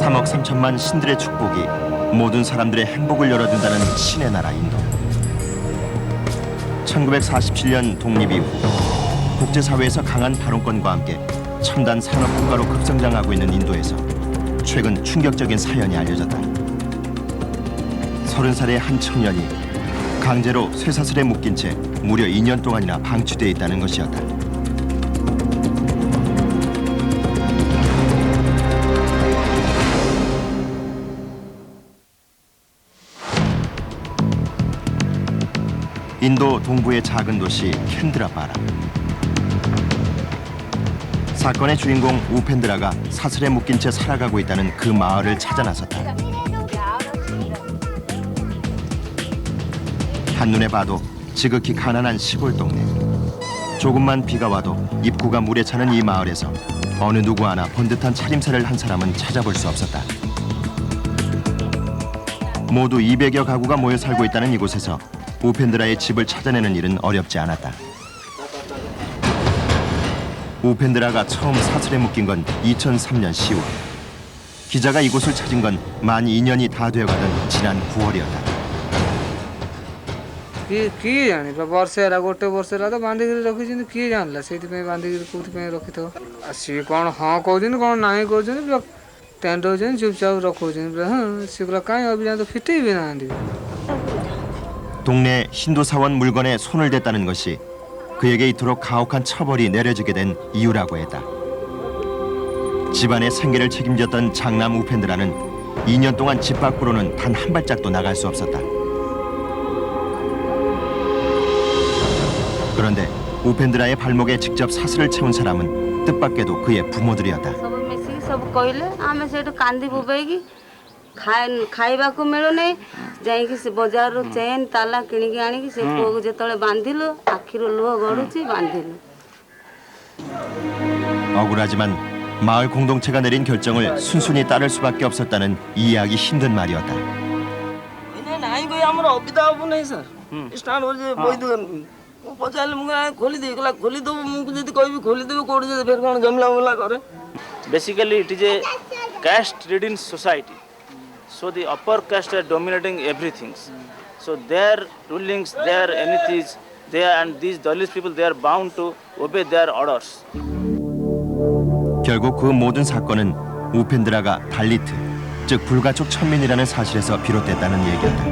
3억 3천만 신들의 축복이 모든 사람들의 행복을 열어준다는 신의 나라 인도. 1947년 독립 이후 국제사회에서 강한 발언권과 함께 첨단 산업국가로 급성장하고 있는 인도에서 최근 충격적인 사연이 알려졌다. 30살의 한 청년이 강제로 쇠사슬에 묶인 채 무려 2년 동안이나 방치돼 있다는 것이었다. 인도 동부의 작은 도시 캔드라바라. 사건의 주인공 우펜드라가 사슬에 묶인 채 살아가고 있다는 그 마을을 찾아 나섰다. 한눈에 봐도 지극히 가난한 시골 동네. 조금만 비가 와도 입구가 물에 차는 이 마을에서 어느 누구 하나 번듯한 차림새를 한 사람은 찾아볼 수 없었다. 모두 200여 가구가 모여 살고 있다는 이곳에서 우펜드라의 집을 찾아내는 일은 어렵지 않았다. 우펜드라가 처음 사슬에 묶인 건 2003년 10월. 기자가 이곳을 찾은 건 만 2년이 다 되어가던 지난 9월이었다. କିଏ ଜାଣିବା ବର୍ଷେ ହେଲା ଗୋଟେ ବର୍ଷ ହେଲା ତ ବାନ୍ଧିକିରି ରଖିଛନ୍ତି କିଏ ଜାଣିଲା ସେଇଥିପାଇଁ ବାନ୍ଧିକିରି କୋଉଥିପାଇଁ ରଖିଥିବ ଆଉ ସିଏ କ'ଣ ହଁ କହୁଛନ୍ତି କ'ଣ ନାହିଁ କହୁଛନ୍ତି ପୁରା ଟେଣ୍ଟ ହେଉଛନ୍ତି ଚୁପଚାପ ରଖଉଛନ୍ତି ପୁରା ହଁ ସେଗୁଡ଼ା କାହିଁ ଅଭିଯାନ ତ ଫିଟେଇ ବି ନାହାନ୍ତି. 동네 힌두 사원 물건에 손을 댔다는 것이 그에게 이토록 가혹한 처벌이 내려지게 된 이유라고 했다. 집안의 생계를 책임졌던 장남 우펜드라는 2년 동안 집 밖으로는 단 한 발짝도 나갈 수 없었다. 그런데 우펜드라의 발목에 직접 사슬을 채운 사람은 뜻밖에도 그의 부모들이었다. ସବୁ ମିଶିକି ସବୁ କହିଲେ ଆମେ ସେଇଠୁ କାନ୍ଦି ବୋବେଇକି ଖାଇବାକୁ ମିଳୁନି ଯାଇକି ସେ ବଜାରରୁ ଚେନ୍ ତାଲା କିଣିକି 아니କି ସେ ପୁଅକୁ ଯେତେବେଳେ ବାନ୍ଧିଲୁ ଆଖିରୁ ଲୁହ ଗଡୁଛି ବାନ୍ଧିଲୁ. 억울하지만 마을 공동체가 내린 결정을 순순히 따를 수밖에 없었다는 이해하기 힘든 말이었다. ନାଇଁ କହି ଆମର ଅବିଧା ହବ ନାହିଁ ସାର୍ ଷ୍ଟାଣ୍ଡ କରୁଛି ବୈଦ ପଚାରିଲେ ମୁଁ ଖୋଲିଦେବି କହିଲା ଖୋଲିଦେବୁ ମୁଁ ଯଦି କହିବି ଖୋଲିଦେବି କୋଉଠି ଯଦି ଫେର କ'ଣ ଜମିଲା ମଲା କରେ. Basically, it is a caste-ridden society. So the upper caste are dominating everything. So their rulings, their entities, and these Dalit people, they are bound to obey their orders. 결국 그 모든 사건은 우펜드라가 달리트, 즉 불가촉 천민이라는 사실에서 비롯됐다는 얘기였다.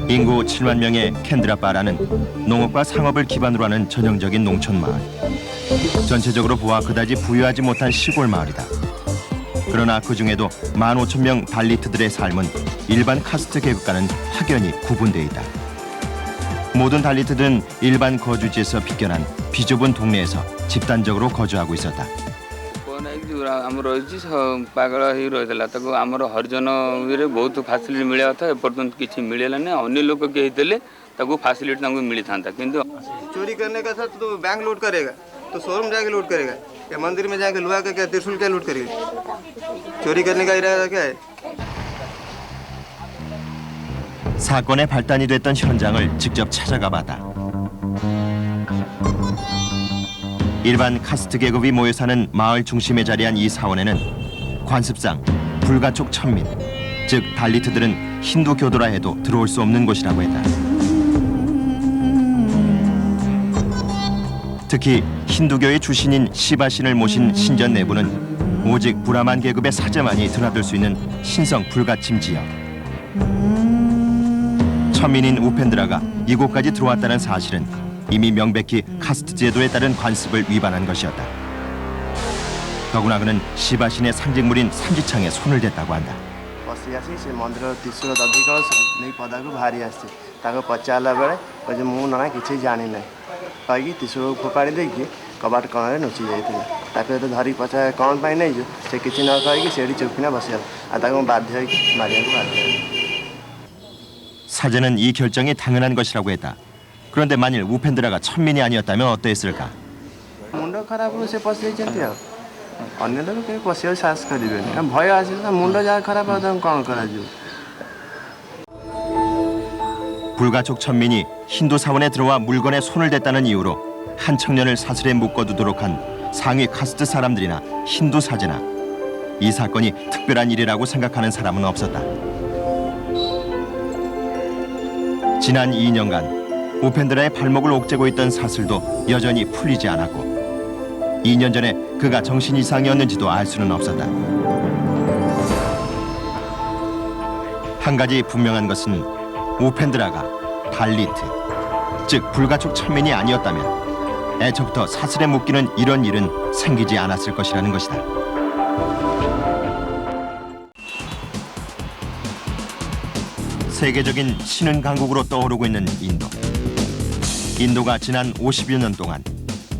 인구 7만 명의 캔드라바라는 농업과 상업을 기반으로 하는 전형적인 농촌 마을. 전체적으로 보아 그다지 부유하지 못한 시골 마을이다. 그러나 그중에도 15,000명 달리트들의 삶은 일반 카스트 계급과는 확연히 구분돼 있다. 모든 달리트들은 일반 거주지에서 비껴난 비좁은 동네에서 집단적으로 거주하고 있었다. ଆମର ରହିଛି ପାଗଳ ହେଇ ରହିଥିଲା ତାକୁ ଆମର ହରିଜନ ଇଏରେ ବହୁତ ଫାସିଲିଟି ମିଳିବା କଥା ଏପର୍ଯ୍ୟନ୍ତ କିଛି ମିଳିଲାନି ଅନ୍ୟ ଲୋକ କିଏ ହେଇଥିଲେ ତାକୁ ଫାସିଲିଟି ତାଙ୍କୁ ମିଳିଥାନ୍ତା କିନ୍ତୁ चोरी करने का था तो बैंक लूट करेगा तो शोरूम जाके लूट करेगा या मंदिर में जाके लुहा का क्या त्रिशूल क्या लूट करेगा चोरी करने का इरादा क्या है. 사건의 발단이 됐던 현장을 직접 찾아가 봤다. 일반 카스트 계급이 모여 사는 마을 중심에 자리한 이 사원에는 관습상 불가촉 천민, 즉 달리트들은 힌두 교도라 해도 들어올 수 없는 곳이라고 했다. 특히 힌두교의 주신인 시바신을 모신 신전 내부는 오직 브라만 계급의 사제만이 드나들 수 있는 신성 불가침 지역. 천민인 우펜드라가 이곳까지 들어왔다는 사실은 이미 명백히 카스트 제도에 따른 관습을 위반한 것이었다. 더구나 그는 시바신의 상징물인 삼지창에 손을 댔다고 한다. ବସିଆସି ସେ ମନ୍ଦିର ତ୍ରିଶୂଳ ଦଧିକଳ ନେଇ ପଦାକୁ ବାହାରି ଆସିଛି ତାକୁ ପଚାରିଲା ବେଳେ କହୁଛି ମୁଁ ନନା କିଛି ଜାଣିନାହିଁ କହିକି ତ୍ରିଶୂଳକୁ ଫୋପାଡ଼ି ଦେଇକି କବାଟ କଣରେ ନୁଚି ଯାଇଥିଲା ତାକୁ ଯେତେ ଧରିକି ପଚାରେ କ'ଣ ପାଇଁ ନେଇଛୁ ସେ କିଛି ନ କହିକି ସେଇଠି ଚୁପକିନା ବସିଗଲା ଆଉ ତାକୁ ବାଧ୍ୟ ହେଇକି ମାରିବାକୁ ବାଧ୍ୟ. 사제는 이 결정이 당연한 것이라고 했다. 그런데 만일 우펜드라가 천민이 아니었다면 어떠했을까? ମୁଣ୍ଡ ଖରାପରୁ ସେ ପଶିଯାଇଛନ୍ତି ଆଉ ଅନ୍ୟ ଲୋକ କେହି ପଶିବାକୁ ସାହସ କରିବେନି ଭୟ ଆସିଲା ମୁଣ୍ଡ ଯାହା ଖରାପ ଆଉ ତାଙ୍କୁ କ'ଣ କରାଯିବ. 불가촉 천민이 힌두 사원에 들어와 물건에 손을 댔다는 이유로 한 청년을 사슬에 묶어두도록 한 상위 카스트 사람들이나 힌두 사제나 이 사건이 특별한 일이라고 생각하는 사람은 없었다. 지난 2년간 우펜드라의 발목을 옥죄고 있던 사슬도 여전히 풀리지 않았고 2년 전에 그가 정신 이상이었는지도 알 수는 없었다. 한 가지 분명한 것은 우펜드라가 달리트, 즉 불가촉 천민이 아니었다면 애초부터 사슬에 묶이는 이런 일은 생기지 않았을 것이라는 것이다. 세계적인 신흥 강국으로 떠오르고 있는 인도. 인도가 지난 50여 년 동안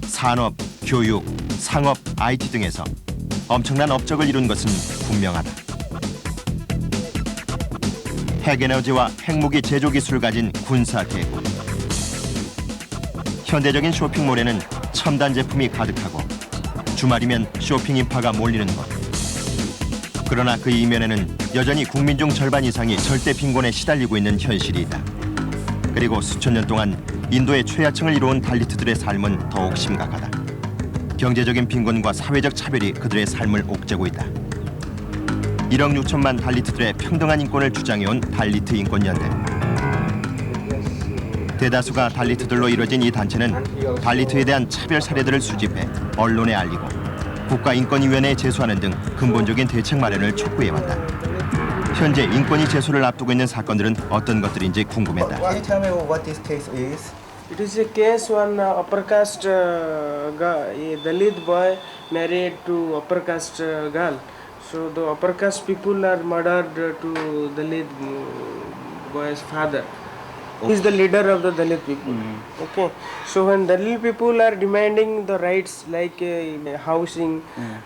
산업, 교육, 상업, IT 등에서 엄청난 업적을 이룬 것은 분명하다. 핵에너지와 핵무기 제조 기술을 가진 군사 대국. 현대적인 쇼핑몰에는 첨단 제품이 가득하고 주말이면 쇼핑 인파가 몰리는 것. 그러나 그 이면에는 여전히 국민 중 절반 이상이 절대 빈곤에 시달리고 있는 현실이 있다. 그리고 수천 년 동안 인도의 최하층을 이루은 달리트들의 삶은 더욱 심각하다. 경제적인 빈곤과 사회적 차별이 그들의 삶을 옥죄고 있다. 1억 6천만 달리트들의 평등한 인권을 주장해온 달리트 인권연대. 대다수가 달리트들로 이뤄진 이 단체는 달리트에 대한 차별 사례들을 수집해 언론에 알리고 국가인권위원회에 제소하는 등 근본적인 대책 마련을 촉구해왔다. 현재 인권위 제소를 앞두고 있는 사건들은 어떤 것들인지 궁금했다. Can you tell me what this case is? It is a case one upper caste guy, Dalit boy married to upper caste girl. So the upper caste people are murdered to Dalit boy's father. He is the leader of the Dalit people. Okay. So when Dalit people are demanding the rights like housing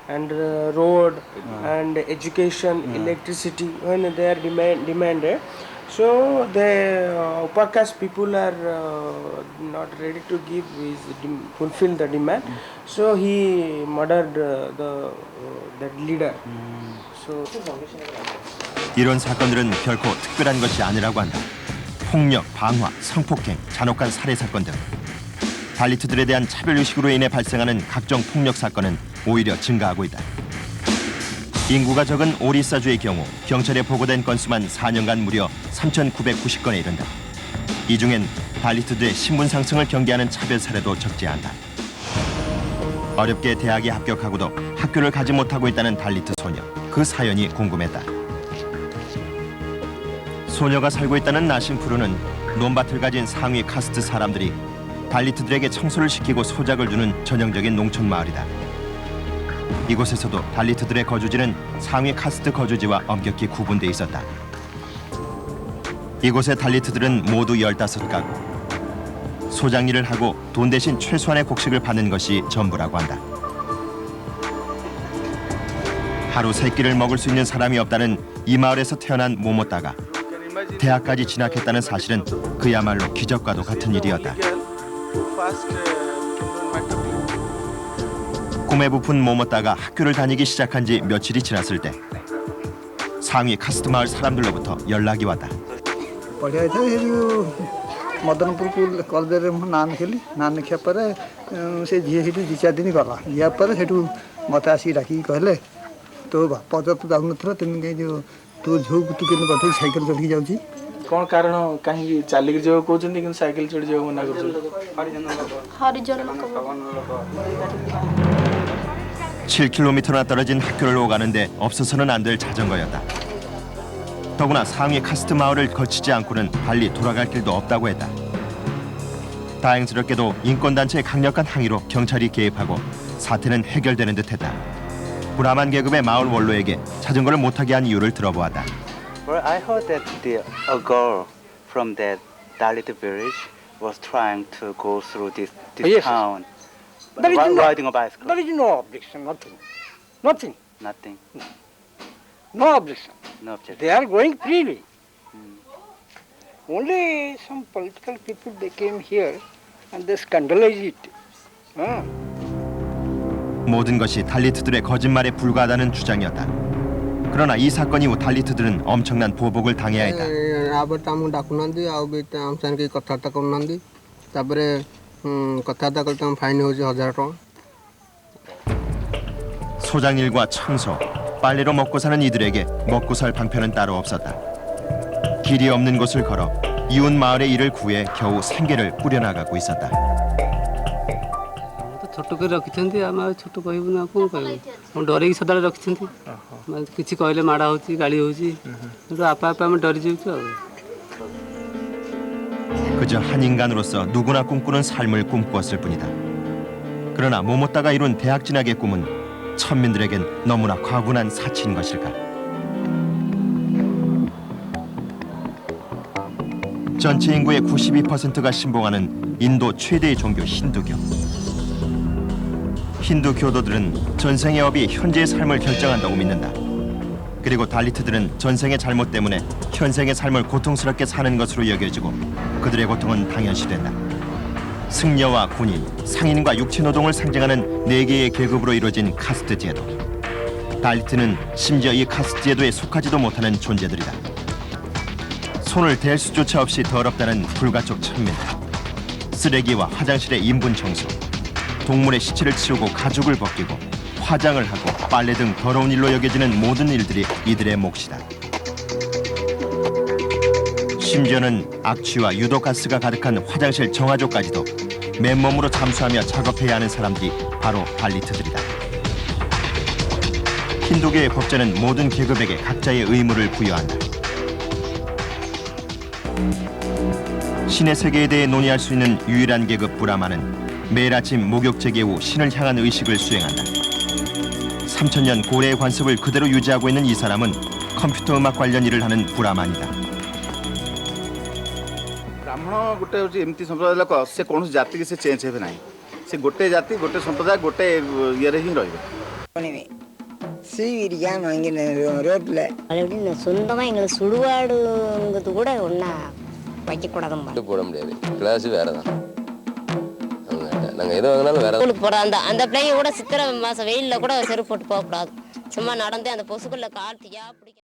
and road and education, electricity, when they are demanded, so the upper caste people are not ready to fulfill the demand. So he murdered that leader. So 이런 사건들은 결코 특별한 것이 아니라고 한다. 폭력, 방화, 성폭행, 잔혹한 살해 사건 등 달리트들에 대한 차별의식으로 인해 발생하는 각종 폭력 사건은 오히려 증가하고 있다. 인구가 적은 오리사주의 경우 경찰에 보고된 건수만 4년간 무려 3,990건에 이른다. 이 중엔 달리트들의 신분 상승을 경계하는 차별 사례도 적지 않다. 어렵게 대학에 합격하고도 학교를 가지 못하고 있다는 달리트 소녀. 그 사연이 궁금했다. 소녀가 살고 있다는 나싱푸르는 논밭을 가진 상위 카스트 사람들이 달리트들에게 청소를 시키고 소작을 주는 전형적인 농촌 마을이다. 이곳에서도 달리트들의 거주지는 상위 카스트 거주지와 엄격히 구분돼 있었다. 이곳의 달리트들은 모두 15가구. 소장 일을 하고 돈 대신 최소한의 곡식을 받는 것이 전부라고 한다. 하루 세 끼를 먹을 수 있는 사람이 없다는 이 마을에서 태어난 모모따가 대학까지 진학했다는 사실은 그야말로 기적과도 같은 일이었다. 꿈에 부푼 모모따가 학교를 다니기 시작한 지 며칠이 지났을 때 상위 카스트 마을 사람들로부터 연락이 왔다. Madanpur कॉलेज में नाम खेली नाम लिखा पर से झील सेठी 2-4 दिन गला या पर सेठू मत आसी डाकी कहले तो बापा तो जाऊन थरा तुम के जो तू झोक तू केन कथि साइकिल चढ़ी जाउची कौन कारण कहीं चालिक जो कहते कि साइकिल चढ़ी जाओ मना कर हरिजन 7km나 떨어진 학교를 오가는데 없어서는 안 될 자전거였다. 더구나 상위 카스트 마을을 거치지 않고는 달리 돌아갈 길도 없다고 했다. 다행스럽게도 인권단체의 강력한 항의로 경찰이 개입하고 사태는 해결되는 듯했다. 브라만 계급의 마을 원로에게 자전거를 못 타게 한 이유를 들어보았다. Well, I heard that a girl from that Dalit village was trying to go through this Yes. town, There riding a bicycle. is no objection, nothing. Nothing, No objection. no objection. They are going freely. Only some political people they came here and they scandalized it. 모든 것이 달리트들의 거짓말에 불과하다는 주장이었다. 그러나 이 사건 이후 달리트들은 엄청난 보복을 당해야 했다. ଆପରେ ଆମକୁ ଡାକୁନାହାନ୍ତି ଆଉ ବି ଆମ ସାଙ୍ଗେ କେହି କଥାବାର୍ତ୍ତା କରୁନାହାନ୍ତି ତାପରେ କଥାବାର୍ତ୍ତା କଲେ ତାଙ୍କ ଫାଇନ୍ ହେଉଛି 1,000 ଟଙ୍କା. 소장 일과 청소, 빨래로 먹고 사는 이들에게 먹고 살 방편은 따로 없었다. 길이 없는 곳을 걸어 이웃 마을의 이를 구해 겨우 생계를 꾸려나가고 있었다. ଛୋଟ କରି ରଖିଛନ୍ତି ଆମେ ଆଉ ଛୋଟ କହିବୁ ନା କ'ଣ କହିବୁ ଆମେ ଡରେଇକି ସଦାବେଳେ ରଖିଛନ୍ତି କିଛି କହିଲେ ମାଡ଼ ହେଉଛି ଗାଳି ହେଉଛି କିନ୍ତୁ ଆପେ ଆପେ ଆମେ ଡରିଯାଉଛୁ ଆଉ 그저 한 인간으로서 누구나 꿈꾸는 삶을 꿈꾸었을 뿐이다. 그러나 모모따가 이룬 대학 진학의 꿈은 천민들에겐 너무나 과분한 사치인 것일까. 전체 인구의 92%가 신봉하는 인도 최대의 종교 힌두교. 힌두 교도들은 전생의 업이 현재의 삶을 결정한다고 믿는다. 그리고 달리트들은 전생의 잘못 때문에 현생의 삶을 고통스럽게 사는 것으로 여겨지고 그들의 고통은 당연시된다. 승려와 군인, 상인과 육체노동을 상징하는 4개의 계급으로 이루어진 카스트 제도. 달리트는 심지어 이 카스트 제도에 속하지도 못하는 존재들이다. 손을 댈 수조차 없이 더럽다는 불가촉 천민들. 쓰레기와 화장실의 인분 청소, 동물의 시체를 치우고 가죽을 벗기고 화장을 하고 빨래 등 더러운 일로 여겨지는 모든 일들이 이들의 몫이다. 심지어는 악취와 유독가스가 가득한 화장실 정화조까지도 맨몸으로 잠수하며 작업해야 하는 사람들이 바로 달리트들이다. 힌두교의 법제는 모든 계급에게 각자의 의무를 부여한다. 신의 세계에 대해 논의할 수 있는 유일한 계급 브라마는 매일 아침 목욕 재개 후 신을 향한 의식을 수행한다. 3000년 고래의 관습을 그대로 유지하고 있는 이 사람은 컴퓨터 음악 관련 일을 하는 브라만이다. ବ୍ରାହ୍ମଣ ଗୋଟେ ହେଉଛି ଏମିତି ସମ୍ପ୍ରଦାୟ ଲୋକ ସେ କୌଣସି ଜାତିକି ସେ ଚେଞ୍ଜ ହେବେ ନାହିଁ ସେ ଗୋଟେ ଜାତି ଗୋଟେ ସମ୍ପ୍ରଦାୟ ଗୋଟେ ଇଏରେ ହିଁ ରହିବେ சொந்தமாக எங்களை சுடுகாடுங்கிறது கூட ஒன்றா வைக்கக்கூடாதுங்க போட முடியாது கிளாஸ் வேற தான் நாங்கள் எது வாங்கினாலும் வேற ஸ்கூலுக்கு போகிற அந்த பிள்ளைங்க கூட சித்திரை மாதம் வெயிலில் கூட செருப்பு போட்டு போகக்கூடாது சும்மா நடந்தே அந்த பொசுக்குள்ள கால் தீயா பிடிக்கும்